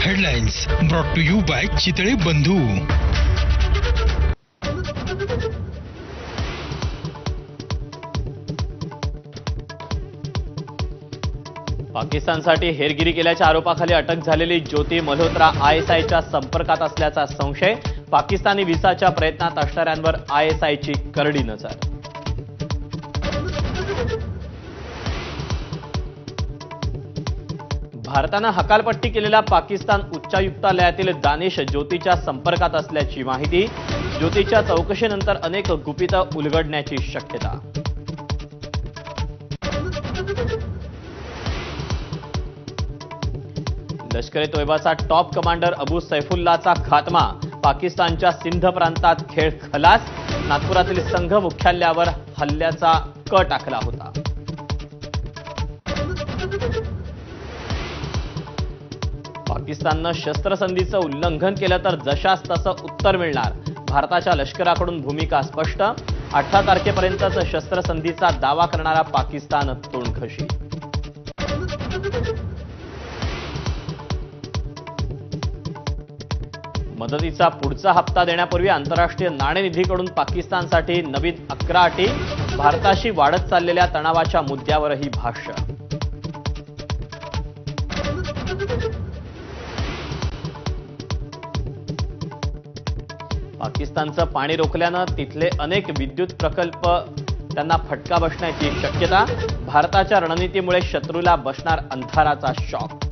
Headlines brought to you by Chitale Bandhu. पाकिस्तानसाठी हेरगिरी केल्याच्या आरोपाखाली अटक झालेली ज्योती मल्होत्रा आयएसआयच्या संपर्कात असल्याचा संशय। पाकिस्तानी व्हिसाच्या प्रयत्नात असणाऱ्यांवर आयएसआयची करडी नजर। भारतानं हकालपट्टी केलेल्या पाकिस्तान उच्चायुक्तालयातील दानिश ज्योतीच्या संपर्कात असल्याची माहिती। ज्योतीच्या चौकशीनंतर अनेक गुपितं उलगडण्याची शक्यता। लष्कर ए तोयबाचा टॉप कमांडर अबू सैफुल्लाचा खात्मा। पाकिस्तानच्या सिंध प्रांतात खेळ खलास। नागपुरातील संघ मुख्यालयावर हल्ल्याचा कट टाकला होता। पाकिस्ताननं शस्त्रसंधीचं उल्लंघन केलं तर जशास तसं उत्तर मिळणार। भारताच्या लष्कराकडून भूमिका स्पष्ट। 18 तारखेपर्यंतच शस्त्रसंधीचा दावा करणारा पाकिस्तान तोंडघशी। मदतीचा पुढचा हप्ता देण्यापूर्वी आंतरराष्ट्रीय नाणेनिधीकडून पाकिस्तानसाठी नवीन 11 अटी। भारताशी वाढत चाललेल्या तणावाच्या मुद्द्यावरही भाष्य। पाकिस्तानचं पाणी रोखल्यानं तिथले अनेक विद्युत प्रकल्प त्यांना फटका बसण्याची शक्यता। भारताच्या रणनीतीमुळे शत्रूला बसणार अंधाराचा शॉक।